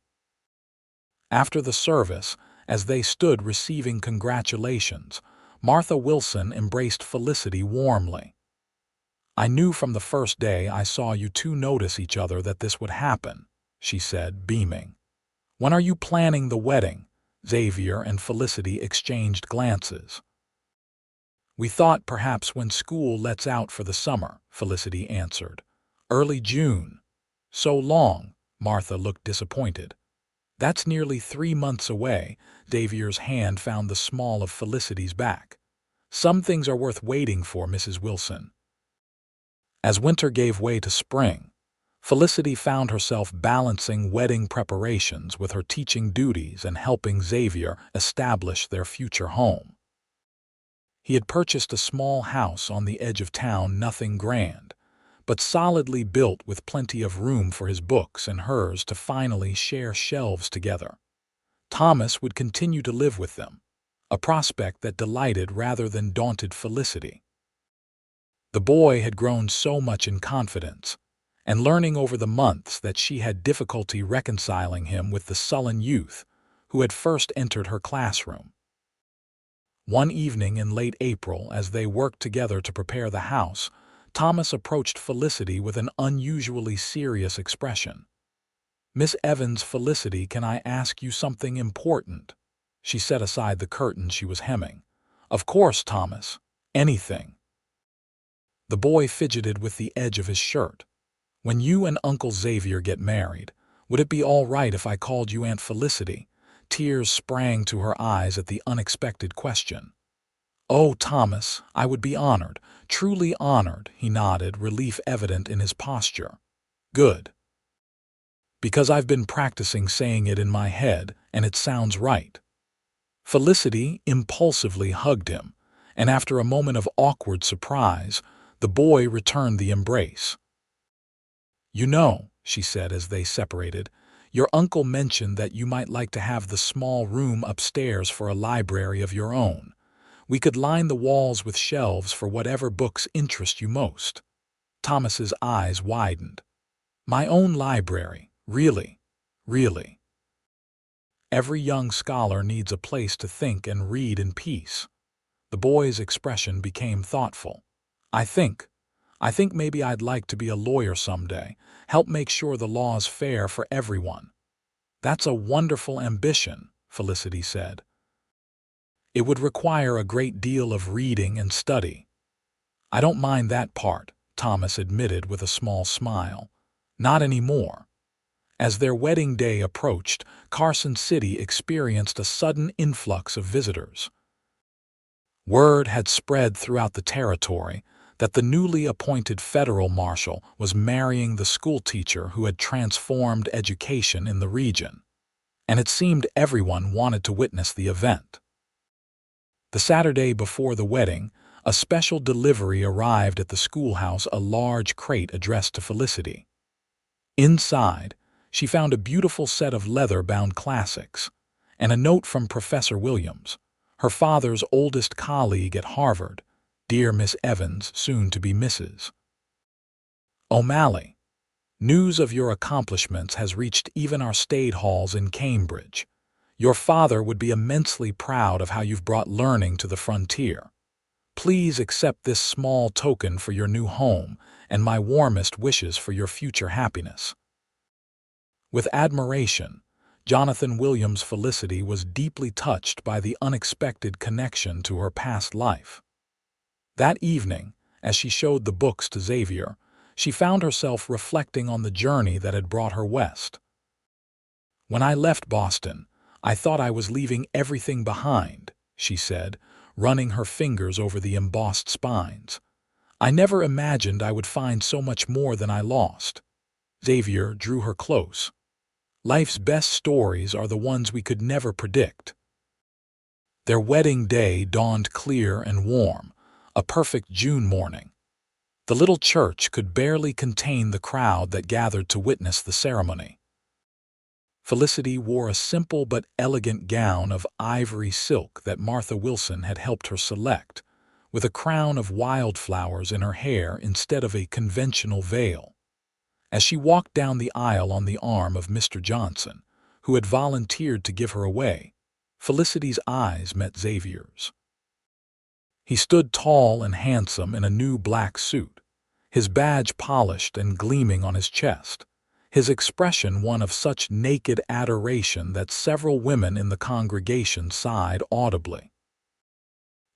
After the service, as they stood receiving congratulations, Martha Wilson embraced Felicity warmly. "I knew from the first day I saw you two notice each other that this would happen," she said, beaming. "When are you planning the wedding?" Xavier and Felicity exchanged glances. "We thought perhaps when school lets out for the summer," Felicity answered. "Early June." "So long," Martha looked disappointed. "That's nearly 3 months away." Xavier's hand found the small of Felicity's back. "Some things are worth waiting for, Mrs. Wilson." As winter gave way to spring, Felicity found herself balancing wedding preparations with her teaching duties and helping Xavier establish their future home. He had purchased a small house on the edge of town, nothing grand, but solidly built with plenty of room for his books and hers to finally share shelves together. Thomas would continue to live with them, a prospect that delighted rather than daunted Felicity. The boy had grown so much in confidence, and learning over the months that she had difficulty reconciling him with the sullen youth who had first entered her classroom. One evening in late April, as they worked together to prepare the house, Thomas approached Felicity with an unusually serious expression. "Miss Evans, Felicity, can I ask you something important?" She set aside the curtain she was hemming. "Of course, Thomas. Anything." The boy fidgeted with the edge of his shirt. "When you and Uncle Xavier get married, would it be all right if I called you Aunt Felicity?" Tears sprang to her eyes at the unexpected question. "Oh, Thomas, I would be honored, truly honored," he nodded, relief evident in his posture. "Good. Because I've been practicing saying it in my head, and it sounds right." Felicity impulsively hugged him, and after a moment of awkward surprise, the boy returned the embrace. "You know," she said as they separated, "your uncle mentioned that you might like to have the small room upstairs for a library of your own. We could line the walls with shelves for whatever books interest you most." Thomas's eyes widened. "My own library, really? Really?" "Every young scholar needs a place to think and read in peace." The boy's expression became thoughtful. I think maybe I'd like to be a lawyer someday, help make sure the law's fair for everyone." "That's a wonderful ambition," Felicity said. "It would require a great deal of reading and study." "I don't mind that part," Thomas admitted with a small smile. "Not anymore." As their wedding day approached, Carson City experienced a sudden influx of visitors. Word had spread throughout the territory that the newly appointed federal marshal was marrying the schoolteacher who had transformed education in the region, and it seemed everyone wanted to witness the event. The Saturday before the wedding, a special delivery arrived at the schoolhouse, a large crate addressed to Felicity. Inside, she found a beautiful set of leather-bound classics and a note from Professor Williams, her father's oldest colleague at Harvard. "Dear Miss Evans, soon to be Mrs. O'Malley, news of your accomplishments has reached even our state halls in Cambridge. Your father would be immensely proud of how you've brought learning to the frontier. Please accept this small token for your new home and my warmest wishes for your future happiness." With admiration, Jonathan Williams' Felicity was deeply touched by the unexpected connection to her past life. That evening, as she showed the books to Xavier, she found herself reflecting on the journey that had brought her west. "When I left Boston, I thought I was leaving everything behind," she said, running her fingers over the embossed spines. "I never imagined I would find so much more than I lost." Xavier drew her close. "Life's best stories are the ones we could never predict." Their wedding day dawned clear and warm, a perfect June morning. The little church could barely contain the crowd that gathered to witness the ceremony. Felicity wore a simple but elegant gown of ivory silk that Martha Wilson had helped her select, with a crown of wildflowers in her hair instead of a conventional veil. As she walked down the aisle on the arm of Mr. Johnson, who had volunteered to give her away, Felicity's eyes met Xavier's. He stood tall and handsome in a new black suit, his badge polished and gleaming on his chest, his expression one of such naked adoration that several women in the congregation sighed audibly.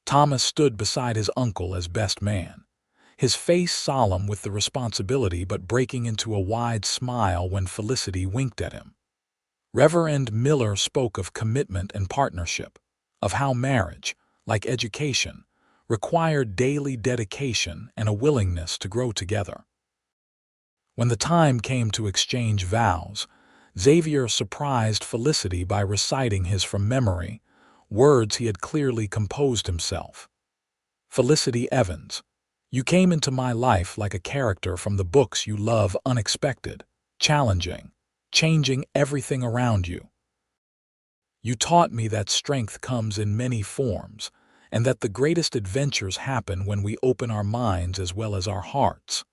Thomas stood beside his uncle as best man, his face solemn with the responsibility but breaking into a wide smile when Felicity winked at him. Reverend Miller spoke of commitment and partnership, of how marriage, like education, required daily dedication and a willingness to grow together. When the time came to exchange vows, Xavier surprised Felicity by reciting his from memory, words he had clearly composed himself. Felicity Evans, you came into my life like a character from the books you love, unexpected, challenging, changing everything around you. You taught me that strength comes in many forms, and that the greatest adventures happen when we open our minds as well as our hearts.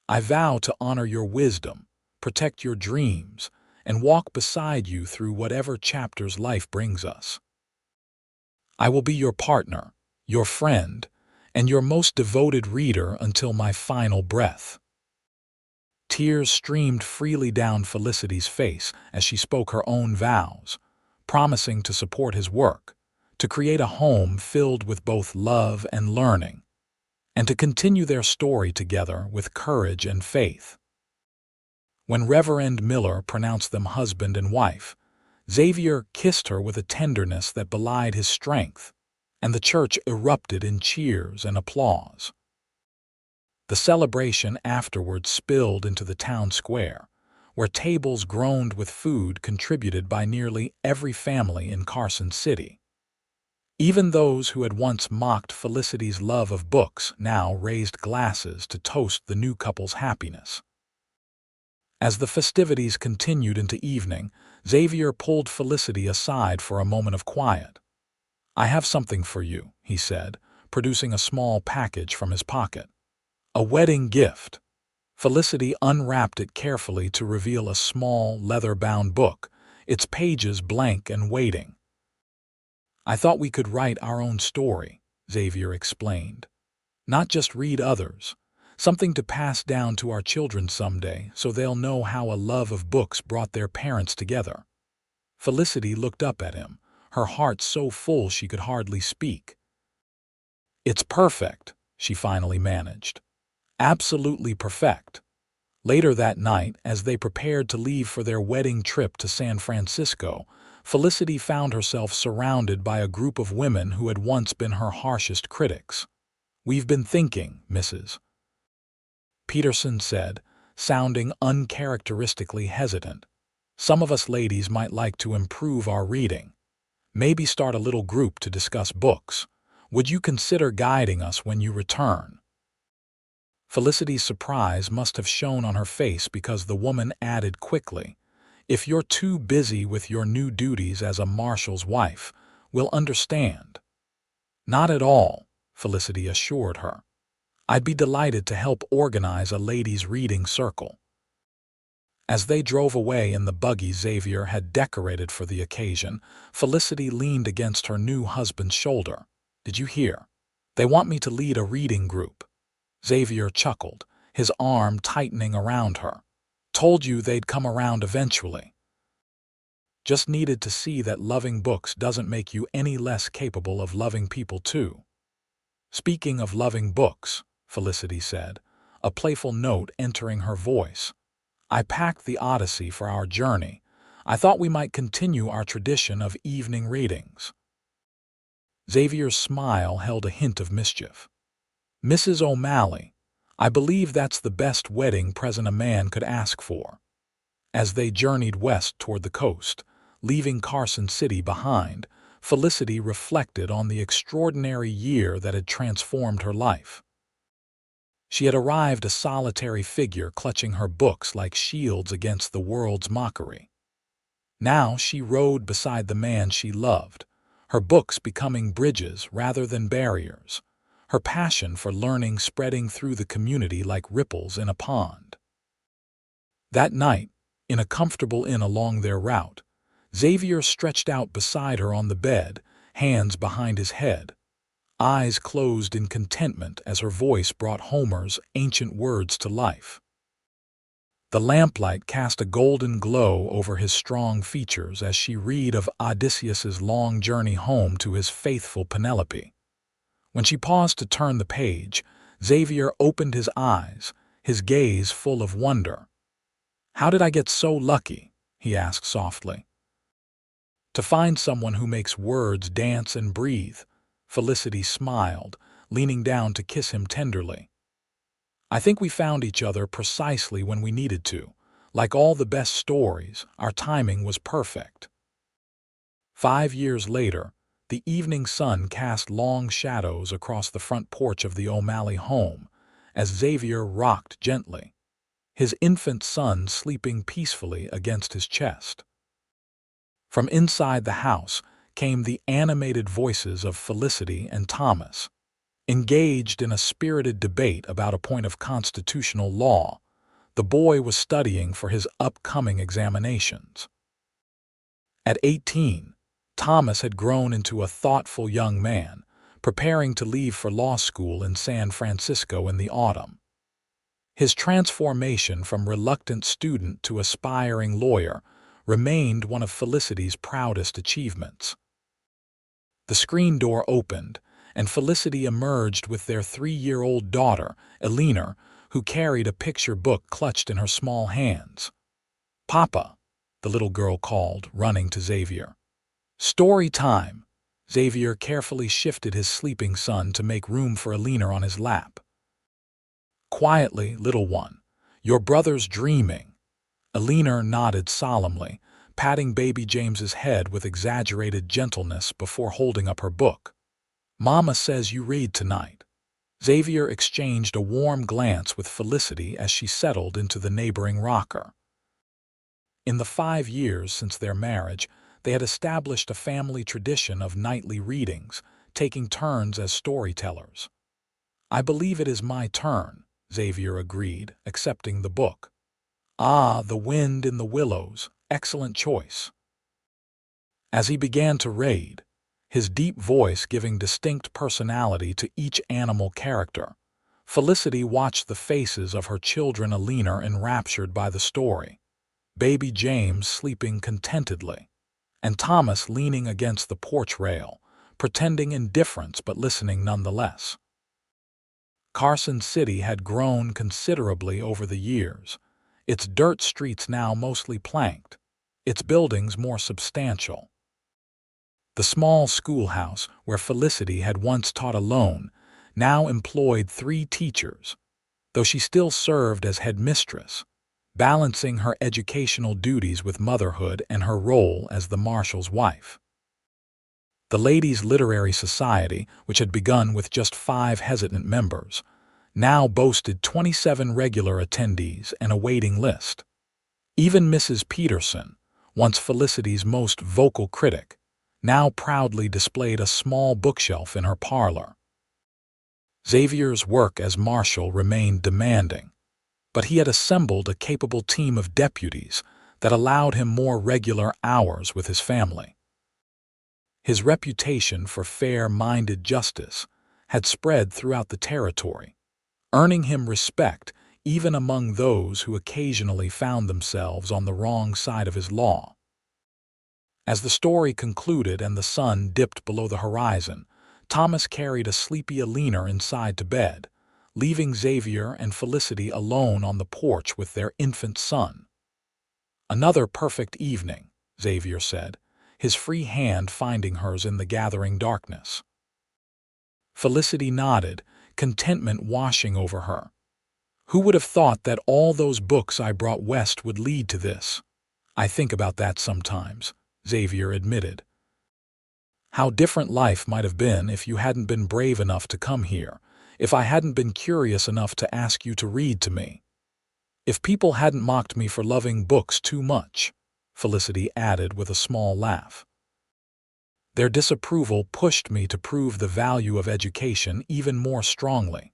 I vow to honor your wisdom, protect your dreams, and walk beside you through whatever chapters life brings us. I will be your partner, your friend, and your most devoted reader until my final breath. Tears streamed freely down Felicity's face as she spoke her own vows, promising to support his work, to create a home filled with both love and learning, and to continue their story together with courage and faith. When Reverend Miller pronounced them husband and wife, Xavier kissed her with a tenderness that belied his strength, and the church erupted in cheers and applause. The celebration afterward spilled into the town square, where tables groaned with food contributed by nearly every family in Carson City. Even those who had once mocked Felicity's love of books now raised glasses to toast the new couple's happiness. As the festivities continued into evening, Xavier pulled Felicity aside for a moment of quiet. I have something for you, he said, producing a small package from his pocket. A wedding gift. Felicity unwrapped it carefully to reveal a small, leather-bound book, its pages blank and waiting. I thought we could write our own story, Xavier explained. Not just read others. Something to pass down to our children someday so they'll know how a love of books brought their parents together. Felicity looked up at him, her heart so full she could hardly speak. It's perfect, she finally managed. Absolutely perfect. Later that night, as they prepared to leave for their wedding trip to San Francisco, Felicity found herself surrounded by a group of women who had once been her harshest critics. We've been thinking, Mrs. Peterson said, sounding uncharacteristically hesitant. Some of us ladies might like to improve our reading. Maybe start a little group to discuss books. Would you consider guiding us when you return? Felicity's surprise must have shown on her face because the woman added quickly, if you're too busy with your new duties as a marshal's wife, we'll understand. Not at all, Felicity assured her. I'd be delighted to help organize a ladies' reading circle. As they drove away in the buggy Xavier had decorated for the occasion, Felicity leaned against her new husband's shoulder. Did you hear? They want me to lead a reading group. Xavier chuckled, his arm tightening around her. Told you they'd come around eventually. Just needed to see that loving books doesn't make you any less capable of loving people too. Speaking of loving books, Felicity said, a playful note entering her voice. I packed the Odyssey for our journey. I thought we might continue our tradition of evening readings. Xavier's smile held a hint of mischief. Mrs. O'Malley, I believe that's the best wedding present a man could ask for. As they journeyed west toward the coast, leaving Carson City behind, Felicity reflected on the extraordinary year that had transformed her life. She had arrived a solitary figure clutching her books like shields against the world's mockery. Now she rode beside the man she loved, her books becoming bridges rather than barriers, her passion for learning spreading through the community like ripples in a pond. That night, in a comfortable inn along their route, Xavier stretched out beside her on the bed, hands behind his head, eyes closed in contentment as her voice brought Homer's ancient words to life. The lamplight cast a golden glow over his strong features as she read of Odysseus's long journey home to his faithful Penelope. When she paused to turn the page, Xavier opened his eyes, his gaze full of wonder. "How did I get so lucky?" he asked softly. "To find someone who makes words dance and breathe," Felicity smiled, leaning down to kiss him tenderly. "I think we found each other precisely when we needed to. Like all the best stories, our timing was perfect." 5 years later, the evening sun cast long shadows across the front porch of the O'Malley home as Xavier rocked gently, his infant son sleeping peacefully against his chest. From inside the house came the animated voices of Felicity and Thomas, engaged in a spirited debate about a point of constitutional law. The boy was studying for his upcoming examinations. At 18, Thomas had grown into a thoughtful young man, preparing to leave for law school in San Francisco in the autumn. His transformation from reluctant student to aspiring lawyer remained one of Felicity's proudest achievements. The screen door opened, and Felicity emerged with their 3-year-old daughter, Eleanor, who carried a picture book clutched in her small hands. "Papa," the little girl called, running to Xavier. "Story time." Xavier carefully shifted his sleeping son to make room for Eleanor on his lap. "Quietly, little one. Your brother's dreaming." Eleanor nodded solemnly, patting baby James's head with exaggerated gentleness before holding up her book. "Mama says you read tonight." Xavier exchanged a warm glance with Felicity as she settled into the neighboring rocker. In the 5 years since their marriage, they had established a family tradition of nightly readings, taking turns as storytellers. "I believe it is my turn," Xavier agreed, accepting the book. "Ah, The Wind in the Willows, excellent choice." As he began to read, his deep voice giving distinct personality to each animal character, Felicity watched the faces of her children, Eleanor enraptured by the story, baby James sleeping contentedly, and Thomas leaning against the porch rail, pretending indifference but listening nonetheless. Carson City had grown considerably over the years, its dirt streets now mostly planked, its buildings more substantial. The small schoolhouse where Felicity had once taught alone now employed 3 teachers, though she still served as headmistress, balancing her educational duties with motherhood and her role as the marshal's wife. The Ladies' Literary Society, which had begun with just 5 hesitant members, now boasted 27 regular attendees and a waiting list. Even Mrs. Peterson, once Felicity's most vocal critic, now proudly displayed a small bookshelf in her parlor. Xavier's work as marshal remained demanding, but he had assembled a capable team of deputies that allowed him more regular hours with his family. His reputation for fair-minded justice had spread throughout the territory, earning him respect even among those who occasionally found themselves on the wrong side of his law. As the story concluded and the sun dipped below the horizon, Thomas carried a sleepy Eleanor inside to bed, leaving Xavier and Felicity alone on the porch with their infant son. "Another perfect evening," Xavier said, his free hand finding hers in the gathering darkness. Felicity nodded, contentment washing over her. "Who would have thought that all those books I brought west would lead to this? I think about that sometimes," Xavier admitted. "How different life might have been if you hadn't been brave enough to come here, if I hadn't been curious enough to ask you to read to me. If people hadn't mocked me for loving books too much," Felicity added with a small laugh. Their disapproval pushed me to prove the value of education even more strongly.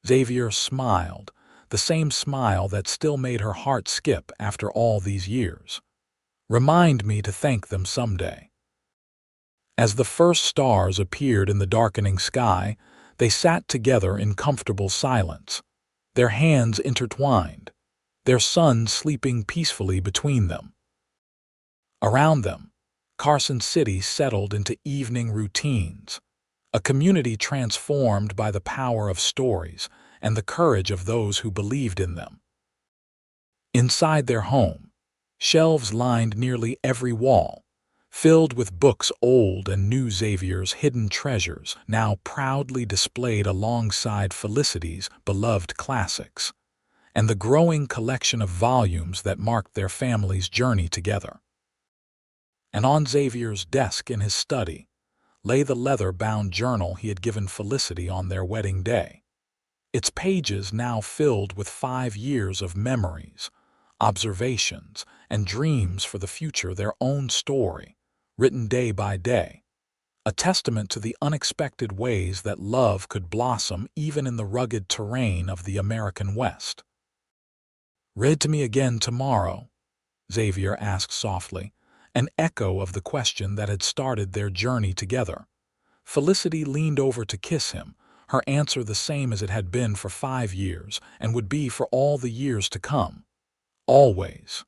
Xavier smiled, the same smile that still made her heart skip after all these years. Remind me to thank them someday. As the first stars appeared in the darkening sky, they sat together in comfortable silence, their hands intertwined, their son sleeping peacefully between them. Around them, Carson City settled into evening routines, a community transformed by the power of stories and the courage of those who believed in them. Inside their home, shelves lined nearly every wall, filled with books old and new. Xavier's hidden treasures now proudly displayed alongside Felicity's beloved classics, and the growing collection of volumes that marked their family's journey together. And on Xavier's desk in his study lay the leather-bound journal he had given Felicity on their wedding day, its pages now filled with 5 years of memories, observations, and dreams for the future. Their own story, written day by day, a testament to the unexpected ways that love could blossom even in the rugged terrain of the American West. "Read to me again tomorrow?" Xavier asked softly, an echo of the question that had started their journey together. Felicity leaned over to kiss him, her answer the same as it had been for 5 years and would be for all the years to come. "Always."